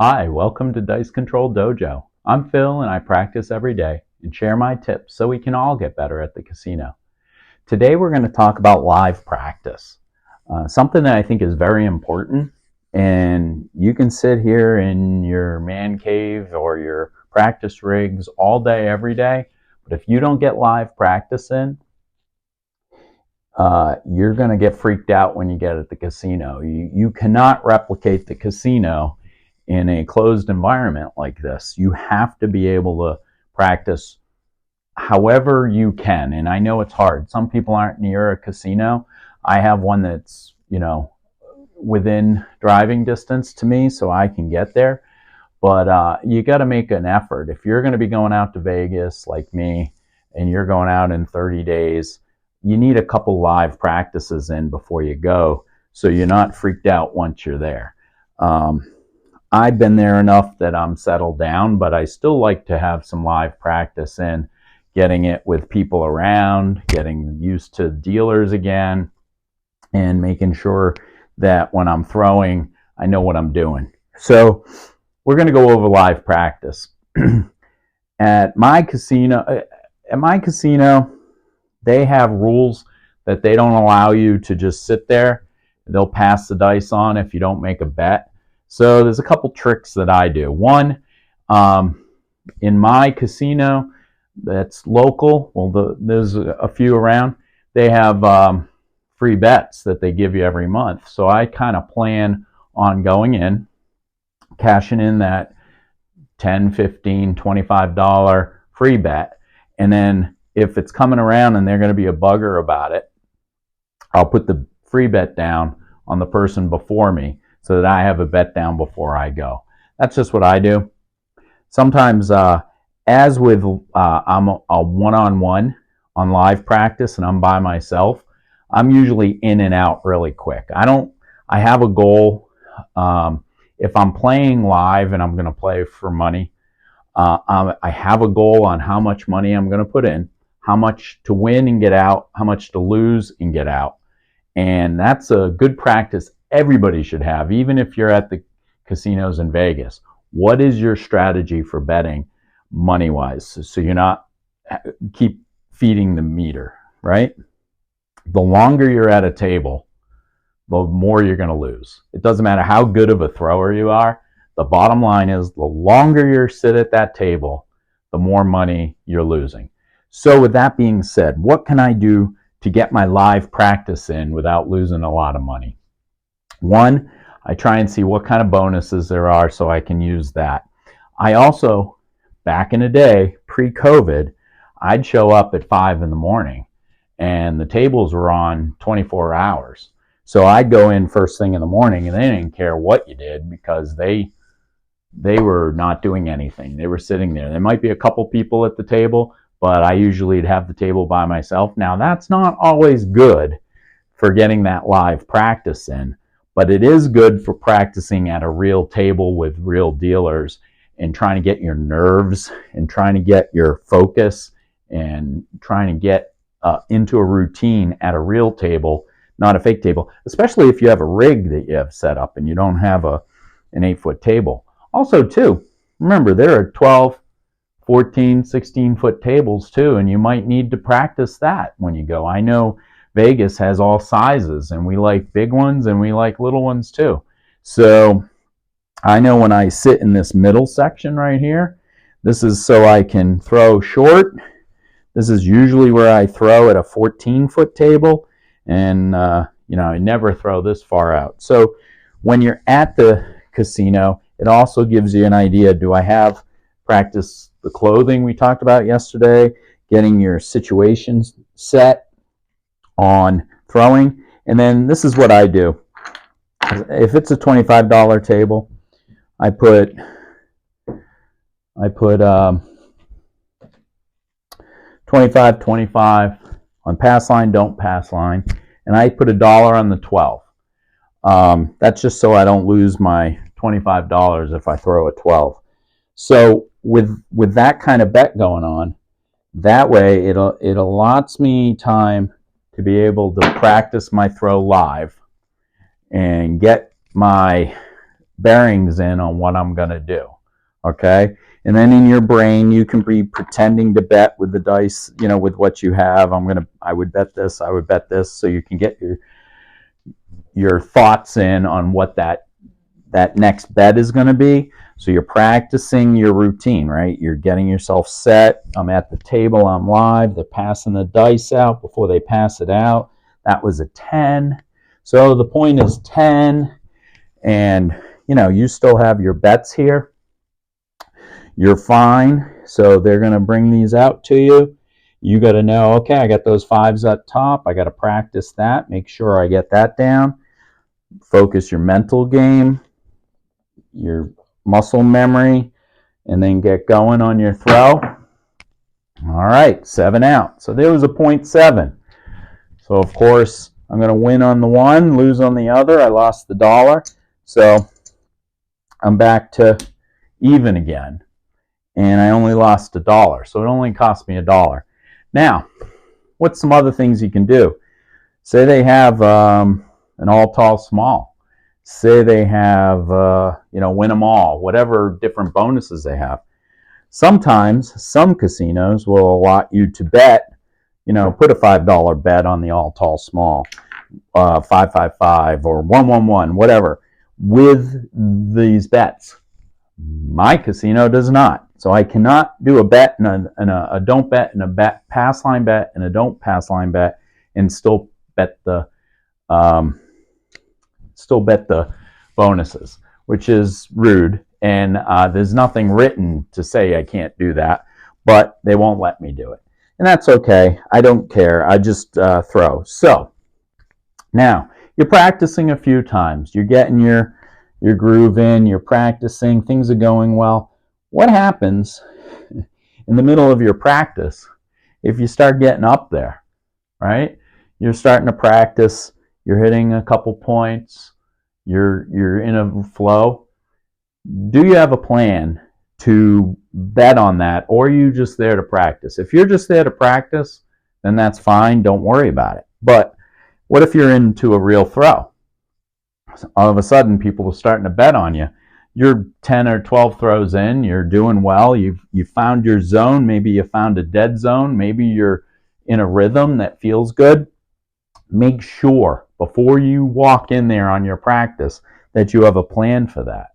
Hi, welcome to Dice Control Dojo. I'm Phil and I practice every day and share my tips so we can all get better at the casino. Today we're going to talk about live practice, something that I think is very important. And you can sit here in your man cave or your practice rigs all day, every day. But if you don't get live practice in, you're going to get freaked out when you get at the casino. You cannot replicate the casino in a closed environment like this. You have to be able to practice however you can. And I know it's hard. Some people aren't near a casino. I have one that's, within driving distance to me, so I can get there. But you got to make an effort. If you're going to be going out to Vegas like me and you're going out in 30 days, you need a couple live practices in before you go so you're not freaked out once you're there. I've been there enough that I'm settled down, but I still like to have some live practice in, getting it with people around, getting used to dealers again, and making sure that when I'm throwing, I know what I'm doing. So we're going to go over live practice. At my casino, they have rules that they don't allow you to just sit there. They'll pass the dice on if you don't make a bet. So there's a couple tricks that I do. One, in my casino that's local, well, there's a few around, they have free bets that they give you every month. So I kind of plan on going in, cashing in that $10, $15, $25 free bet. And then if it's coming around and they're going to be a bugger about it, I'll put the free bet down on the person before me so that I have a bet down before I go. That's just what I do. Sometimes, as with I'm a one-on-one on live practice and I'm by myself, I'm usually in and out really quick. I have a goal. If I'm playing live and I'm going to play for money, I have a goal on how much money I'm going to put in, how much to win and get out, how much to lose and get out. And that's a good practice everybody should have, even if you're at the casinos in Vegas. What is your strategy for betting money-wise? So you're not keep feeding the meter, right? The longer you're at a table, the more you're going to lose. It doesn't matter how good of a thrower you are. The bottom line is the longer you sit at that table, the more money you're losing. So with that being said, what can I do to get my live practice in without losing a lot of money? One, I try and see what kind of bonuses there are so I can use that. I also, back in the day, pre-COVID, I'd show up at 5 in the morning and the tables were on 24 hours. So I'd go in first thing in the morning and they didn't care what you did because they were not doing anything. They were sitting there. There might be a couple people at the table, but I usually have the table by myself. Now, that's not always good for getting that live practice in, but it is good for practicing at a real table with real dealers and trying to get your nerves and trying to get your focus and trying to get into a routine at a real table, not a fake table, especially if you have a rig that you have set up and you don't have an 8-foot table. Also, too, remember, there are 12, 14, 16-foot tables, too, and you might need to practice that when you go. I know Vegas has all sizes, and we like big ones, and we like little ones, too. So I know when I sit in this middle section right here, this is so I can throw short. This is usually where I throw at a 14-foot table, and I never throw this far out. So when you're at the casino, it also gives you an idea, do I have practice the clothing we talked about yesterday, getting your situations set on throwing. And then this is what I do. If it's a $25 table, I put 25, 25 on pass line, don't pass line, and I put $1 on the 12. That's just so I don't lose my $25 if I throw a 12. So with that kind of bet going on, that way it allots me time to be able to practice my throw live and get my bearings in on what I'm going to do. Okay? And then in your brain, you can be pretending to bet with the dice, with what you have. I would bet this, I would bet this, so you can get your thoughts in on what that next bet is going to be. So you're practicing your routine, right? You're getting yourself set. I'm at the table, I'm live. They're passing the dice out before they pass it out. That was a 10. So the point is 10, and you still have your bets here. You're fine. So they're going to bring these out to you. You got to know, okay, I got those 5s up top. I got to practice that. Make sure I get that down. Focus your mental game, your muscle memory, and then get going on your throw. All right, 7 out. So there was a 0.7. So of course, I'm going to win on the one, lose on the other. I lost the dollar. So I'm back to even again. And I only lost $1. So it only cost me $1. Now, what's some other things you can do? Say they have an all, tall, small. Say they have, win them all, whatever different bonuses they have. Sometimes some casinos will allot you to bet, put a $5 bet on the all, tall, small, 555 or 111, whatever, with these bets. My casino does not. So I cannot do a bet and a don't bet and a pass line bet and a don't pass line bet and still bet the bonuses, which is rude. And there's nothing written to say I can't do that, but they won't let me do it. And that's okay. I don't care. I just throw. So now you're practicing a few times. You're getting your groove in. You're practicing. Things are going well. What happens in the middle of your practice if you start getting up there, right? You're starting to practice. You're hitting a couple points. You're in a flow. Do you have a plan to bet on that, or are you just there to practice? If you're just there to practice, then that's fine. Don't worry about it. But what if you're into a real throw? All of a sudden, people are starting to bet on you. You're 10 or 12 throws in. You're doing well. You found your zone. Maybe you found a dead zone. Maybe you're in a rhythm that feels good. Make sure before you walk in there on your practice that you have a plan for that.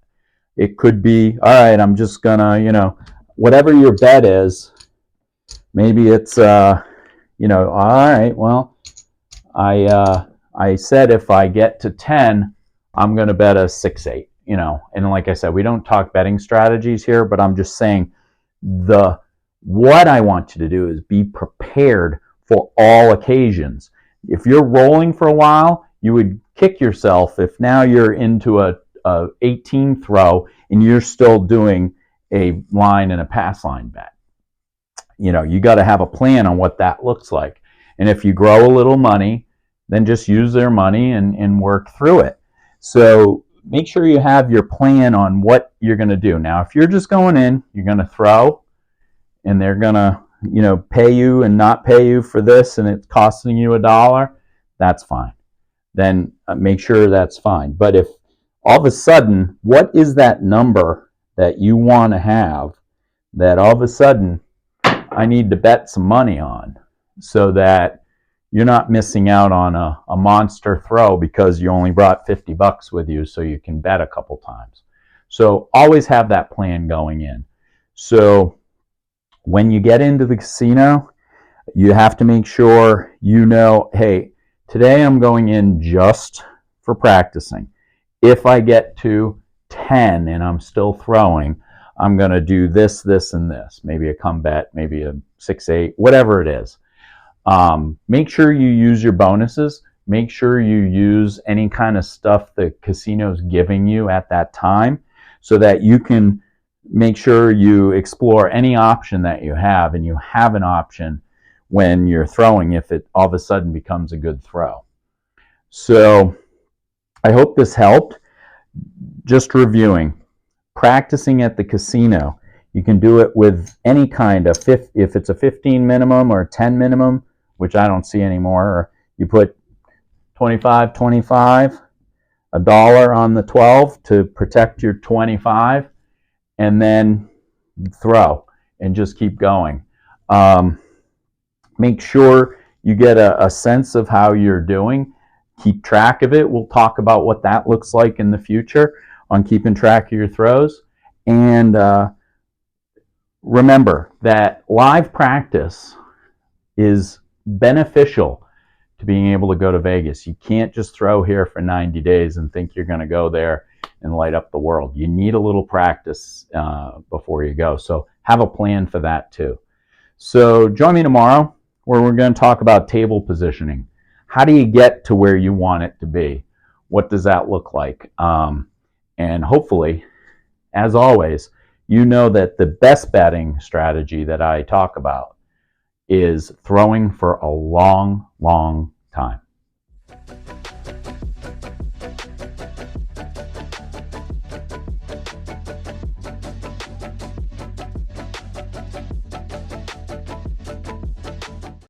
It could be, all right, I'm just gonna, whatever your bet is, maybe it's, all right, well, I said if I get to 10, I'm going to bet a 6-8, and like I said, we don't talk betting strategies here, but I'm just saying what I want you to do is be prepared for all occasions. If you're rolling for a while, you would kick yourself if now you're into a 18 throw and you're still doing a line and a pass line bet. You got to have a plan on what that looks like. And if you grow a little money, then just use their money and work through it. So make sure you have your plan on what you're going to do. Now, if you're just going in, you're going to throw, and they're going to, pay you and not pay you for this, and it's costing you $1, that's fine. Then make sure that's fine. But if all of a sudden, what is that number that you want to have that all of a sudden I need to bet some money on so that you're not missing out on a monster throw because you only brought $50 with you so you can bet a couple times. So always have that plan going in. So when you get into the casino, you have to make sure hey, today I'm going in just for practicing. If I get to 10 and I'm still throwing, I'm going to do this, this, and this. Maybe a come bet, maybe a 6-8, whatever it is. Make sure you use your bonuses. Make sure you use any kind of stuff the casino's giving you at that time so that you can make sure you explore any option that you have, and you have an option when you're throwing if it all of a sudden becomes a good throw. So I hope this helped. Just reviewing. Practicing at the casino. You can do it with any kind of, if it's a 15 minimum or a 10 minimum, which I don't see anymore, or you put 25, 25. $1 on the 12 to protect your 25, and then throw and just keep going. Make sure you get a sense of how you're doing. Keep track of it. We'll talk about what that looks like in the future on keeping track of your throws. And remember that live practice is beneficial to being able to go to Vegas. You can't just throw here for 90 days and think you're going to go there and light up the world. You need a little practice before you go. So have a plan for that too. So join me tomorrow where we're going to talk about table positioning. How do you get to where you want it to be? What does that look like? And hopefully, as always, you know that the best betting strategy that I talk about is throwing for a long, long time.